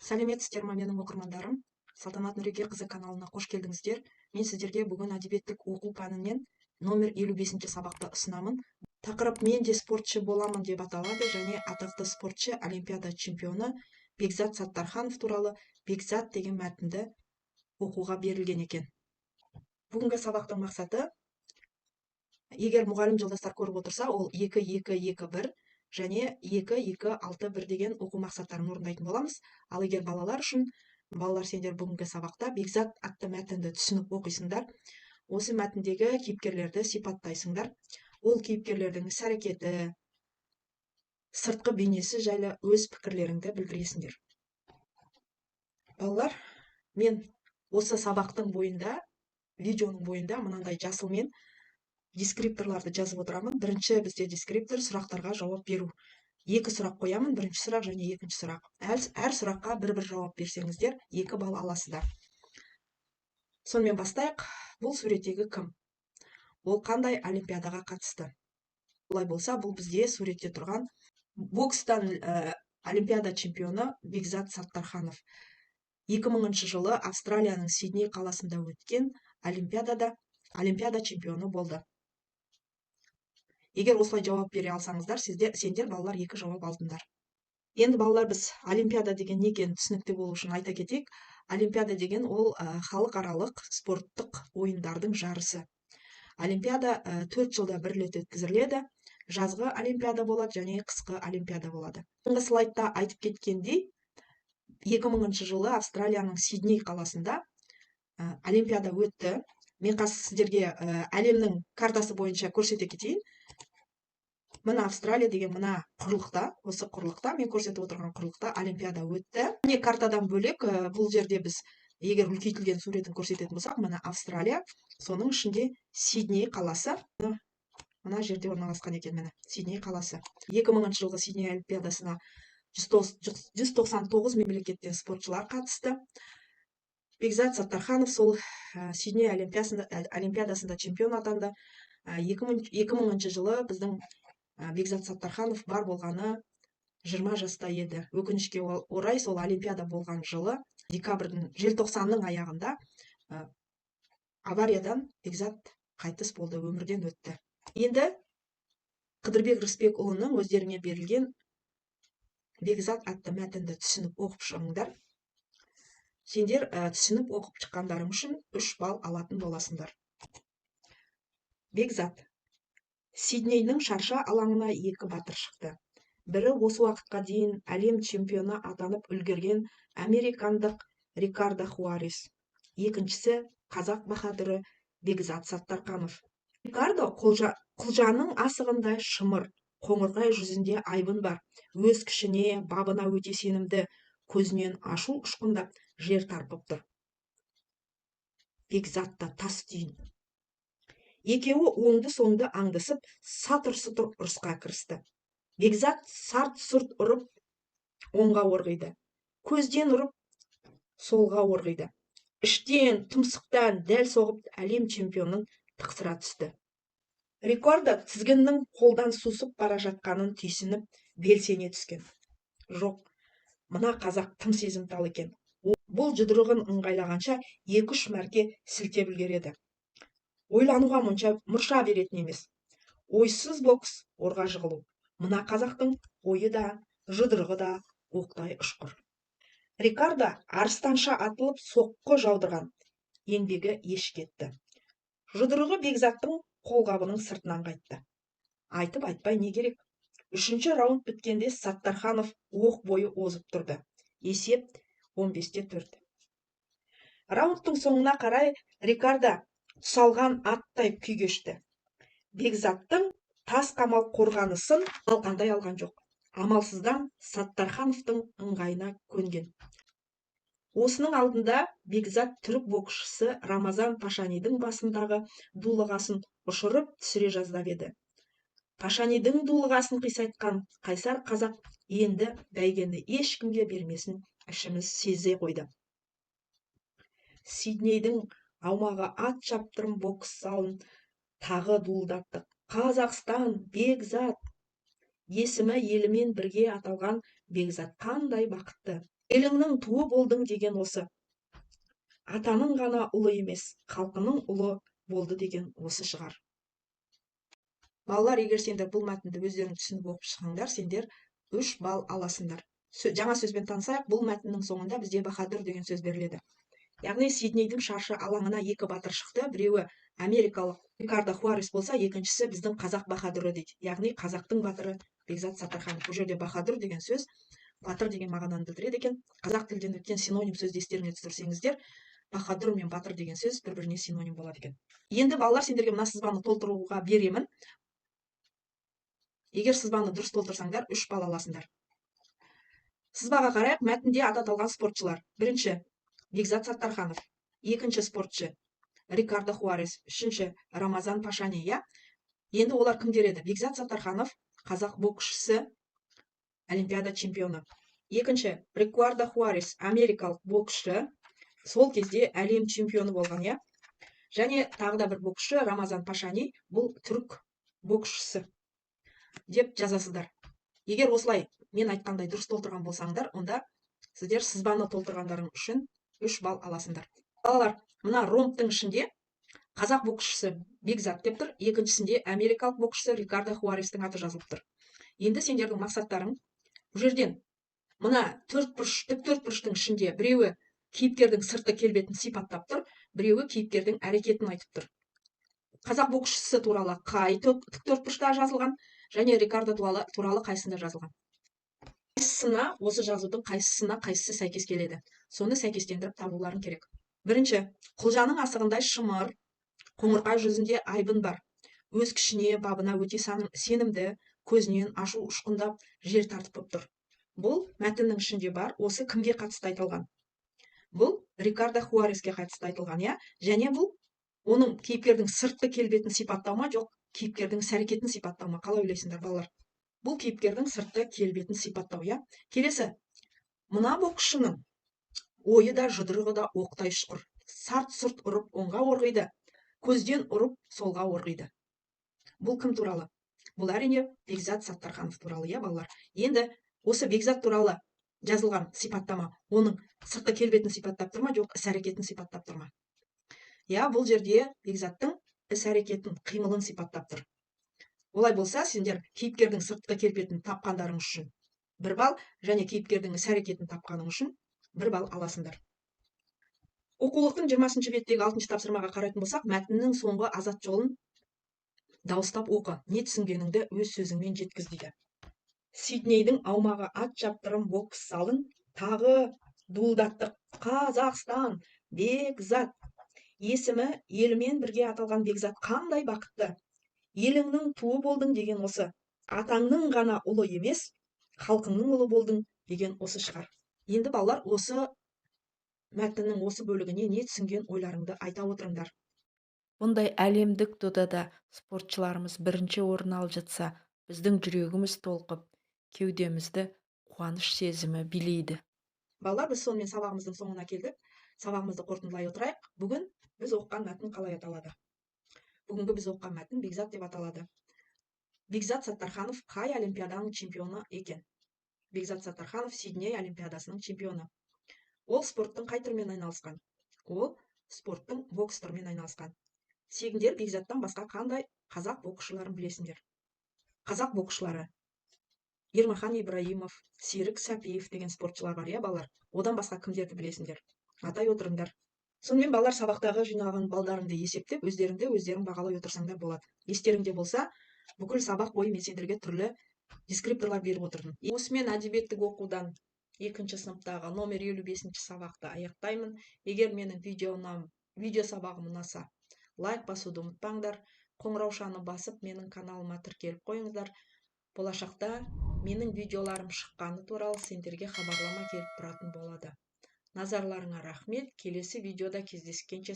Сәлеметсіздер ме менің оқырмандарым? Салтанат Нұрекерқызы каналына қош келдіңіздер. Мен сіздерге бүгін әдебиеттік оқу пәнінен номер 55 сабақты ұсынамын. Тақырып "Мен де спортшы боламын" деп аталады және атақты спортшы, олимпиада чемпионы Бекзат Саттарханов туралы Бекзат деген мәтінді оқуға берілген екен. Бүгінгі сабақтың мақсаты, егер мұғалім жолдастар көріп отырса, ол 2-2-2-1 және 2-2-6-1 деген оқу мақсаттарын орындайтын боламыз. Ал егер балалар үшін, балалар сендер бүгінгі сабақта Бекзат атты мәтінді түсініп оқисыңдар. Осы мәтіндегі кейіпкерлерді сипаттайсыңдар. Ол кейіпкерлердің іс-әрекеті, сыртқы бейнесі жайлы өз пікірлеріңді білдіресіңдер. Балалар, мен осы сабақтың бойында, видеоның бойында мынандай жасылмен дескрипторларды жазып отырамын. Бірінші бізде дескриптор сұрақтарға жауап беру. 2 сұрақ қоямын, бірінші сұрақ және екінші сұрақ. Әр сұраққа бір жауап берсеңіздер, 2 балл аласыздар. Сонымен бастайық. Бұл суреттегі кім? Ол қандай олимпиадаға қатысты? Олай болса, бұл бізде суретте тұрған бокстан олимпиада чемпионы Бекзат Саттарханов. 2000 жылы Австралияның Сидней қаласында өткен олимпиада чемпионы болды. Егер осылай жауап бере алсаңыздар, сендер балалар 2 жауап алдыңдар. Енді балалар, біз олимпиада деген не екенін түсінікті болу үшін айта кетейік. Олимпиада деген ол халықаралық спорттық ойындардың жарысы. Олимпиада 4 жылда бір рет өткізіледі. Жазғы олимпиада болады және қысқы олимпиада болады. Соңғы слайдта айтып кеткендей, 2000 жылы Австралияның Сидней қаласында олимпиада өтті. Мен қазір сіздерге әлемнің картасы бойынша көрсете кетейін. Мына Австралия деген мына құрлықта, осы құрлықта, мен көрсетіп отырған құрлықта олимпиада өтті. Не картадан бөлек, бұл жерде біз егер үлкейтілген суретін көрсететін болсақ, мына Австралия, соның ішінде Сидней қаласы, мына жерде орналасқан екен, міне Сидней қаласы. 2000 жылғы Сидней олимпиадасына 199 мемлекеттен спортшылар қатысты. Бекзат Саттарханов сол Сидней олимпиадасында чемпион атанды. 2000 жылы біздің Бекзат Саттарханов бар болғаны 20 жаста еді. Өкінішке орай, сол олимпиада болған жылы желтоқсанның аяғында авариядан Бекзат қайтыс болды, өмірден өтті. Енді Қыдырбек Рысбекұлының өздеріңе берілген Бекзат атты мәтінді түсініп оқып шығыңдар. Сендер түсініп оқып шыққандарың үшін 3 балл алатын боласыңдар. Бекзат. Сиднейдің шарша алаңына 2 батыр шықты. Бірі осы уақытқа дейін әлем чемпионы атанып үлгерген американдық Рикардо Хуарес. Екіншісі қазақ баһадүрі Бекзат Саттарханов. Рикардо құлжаның асығындай шымыр, қоңырқай жүзінде айбын бар. Өз күшіне, бабына өте сенімді, көзінен ашу ұшқындап жер тарпып тұр. Бекзатта тас түйін. Екеуі оңды-соңды аңдысып, сатыр-сұтыр ұрысқа кірісті. Бекзат сарт-сұрт ұрып, оңға орғиды. Көзден ұрып, солға орғиды. Іштен, тұмсықтан дәл соғып, әлем чемпионын тықсыра түсті. Рикардо тізгіннің қолдан сусып бара жатқанын түйсініп, белсене түскен. Жоқ, мына қазақ тым сезімтал екен. Бұл жұдырығын ыңғайлағанша 2-3 мәрте сілтеп үлгереді. Ойлануға мұрша беретін емес. Ойсыз бокс, орға жығылу. Мына қазақтың ойы да, жұдырығы да оқтай ұшқыр. Рикардо арыстанша атылып соққы жаудырған. Еңбегі еш кетті. Жұдырығы Бекзаттың қолғабының сыртынан қайтты. Айтып айтпай не керек? 3-ші раунд біткенде Саттарханов оқ бойы озып тұрды. Есеп 15-4. Раундтың соңына қарай Рикардо тұсалған аттай күй кешті. Бекзаттың тас қамал қорғанысын талқандай алған жоқ. Амалсыздан Саттархановтың ыңғайына көнген. Осының алдында Бекзат түрік боксшысы Рамазан Пашанидің басындағы дулығасын ұшырып түсіре жаздап еді. Пашанидің дулығасын қисайтқан қайсар қазақ енді бәйгені ешкімге бермесін ішіміз сезе қойды. Сиднейдің аумағы ат шаптырым бокс залын тағы дуылдаттық. Қазақстан, Бекзат. Есімі елімен бірге аталған Бекзат қандай бақытты. еліңнің туы болдың деген осы. Атаның ғана ұлы емес, халқының ұлы болды деген осы шығар. Балалар, егер сендер бұл мәтінді өздерің түсініп оқып шықсаңдар, сендер 3 балл аласыңдар. Жаңа сөзбен танысайық. Бұл мәтіннің соңында бізде баһадүр деген сөз беріледі. Яғни Сиднейдің шаршы алаңына 2 батыр шықты. Біреуі америкалық Рикардо Хуарес болса, екіншісі біздің қазақ баһадүрі дейді. Яғни қазақтың батыры Бекзат Саттарханов. Бұл жерде баһадүр деген сөз батыр деген мағынаны білдіреді екен. Қазақ тілден өткен синоним сөзді естеріңе түсірсеңіздер, баһадүр мен батыр деген сөз бір-біріне синоним болады екен. Енді балалар, сендерге мына сызбаны толтыруға беремін. Егер сызбаны дұрыс толтырсаңдар, 3 балл аласыңдар. Сызбаға қарайық. Мәтінде аты аталған спортшылар. Бірінші Бекзат Саттарханов, екінші спортшы Рикардо Хуарес, үшінші Рамазан Пашани. Енді олар кімдер еді? Бекзат Саттарханов қазақ боксшысы, олимпиада чемпионы. Екінші Рикардо Хуарес америкалық боксшы, сол кезде әлем чемпионы болған. Және тағы да бір боксшы Рамазан Пашани, бұл түрік боксшысы деп жазасыздар. Егер осылай мен айтқандай дұрыс толтырған болсаңдар, онда сіздер сызбаны толтырғандарың үшін 3 балл аласыңдар. Балалар, мына ромбтың ішінде қазақ боксшысы Бекзат деп тұр, екіншісінде америкалық боксшысы Рикардо Хуарестің аты жазылып тұр. Енді сендердің мақсаттарың бұл жерден мына тік төртбұрыштың ішінде біреуі кейіпкердің сыртқы келбетін сипаттап тұр, біреуі кейіпкердің әрекетін айтып тұр. Қазақ боксшысы туралы қай тік төртбұрышта жазылған және Рикардо туралы қайсысында жазылған? Қайсысына, осы жазудың қайсысы сәйкес келеді? Соны сәйкестендіріп табуларың керек. Бірінші, құлжаның асығындай шымыр, қоңырқай жүзінде айбын бар. Өз күшіне, бабына өте сенімді, көзінен ашу ұшқындап жер тартып тұр. Бұл мәтіннің ішінде бар. Осы кімге қатысты айтылған? Бұл Рикардо Хуареске қатысты айтылған, және бұл оның кейіпкердің сыртқы келбетін сипаттау ма, жоқ кейіпкердің іс-әрекетін сипаттау ма? Қалай ойлайсыңдар, балалар? Бұл кейіпкердің сыртқы келбетін сипаттау. Келесі, мына боксшының ойы да жұдырығы да оқтай ұшқыр. Сарт-сұрт ұрып оңға орғиды, көзден ұрып солға орғиды. Бұл кім туралы? Бұл әрине Бекзат Саттарханов туралы, балалар. Енді осы Бекзат туралы жазылған сипаттама оның сыртқы келбетін сипаттап тұр ма, жоқ іс-әрекетін сипаттап тұр ма? Бұл жерде Бекзаттың іс-әрекетін, қимылын сипаттап тұр. Олай болса, сендер кейіпкердің сыртқы келбетін тапқандарың үшін 1 балл, және кейіпкердің іс-әрекетін тапқаның үшін 1 балл аласыңдар. Оқулықтың 20 беттегі 6 тапсырмаға қарайтын болсақ, мәтіннің соңғы азат жолын дауыстап оқы, не түсінгеніңді өз сөзіңмен жеткіз дейді. Сиднейдің аумағы ат шаптырым бокс залын тағы дуылдаттық. Қазақстан, Бекзат. Есімі елімен бірге аталған Бекзат қандай бақытты. Еліңнің туы болдың деген осы. Атаңның ғана ұлы емес, халқыңның ұлы болдың деген осы шығар. Енді балалар, осы мәтіннің осы бөлігіне не түсінген ойларыңды айта отырыңдар. Бұндай әлемдік додада спортшыларымыз бірінші орын алып жатса, біздің жүрегіміз толқып, кеудемізді қуаныш сезімі билейді. Балалар, біз сонымен сабағымыздың соңына келдік. Сабағымызды қорытындылай отырайық. Бүгін біз оқыған мәтін қалай аталады? Бүгінгі біз оқыған мәтін Бекзат деп аталады. Бекзат Саттарханов қай олимпиаданың чемпионы екен? Бекзат Саттарханов Сидней олимпиадасының чемпионы. Ол спорттың қай түрімен айналысқан? Ол спорттың бокс түрімен айналысқан. Сендер Бекзаттан басқа қандай қазақ боксшыларын білесіңдер? Қазақ боксшылары Ермахан Ибраимов, Серік Сәпиев деген спортшылар бар, балалар. Одан басқа кімдерді білесіңдер? Атай отырыңдар. Сонымен балалар, сабақтағы жинаған балдарыңды есептеп, өздерің бағалай отырсаңдар болады. Естеріңде болса, бүкіл сабақ бойы мен сендерге түрлі дескрипторлар беріп отырдым. Осымен әдебиеттік оқудан 2-ші сыныптағы номер 55-ші сабақты аяқтаймын. Егер менің видео сабағым ұнаса, лайк басуды ұмытпаңдар. Қоңыраушаны басып, менің каналыма тіркеліп қойыңыздар. Болашақта менің видеоларым шыққаны туралы сендерге хабарлама келіп тұратын болады. Назарларыңа рахмет. Келесі видеода кездескенше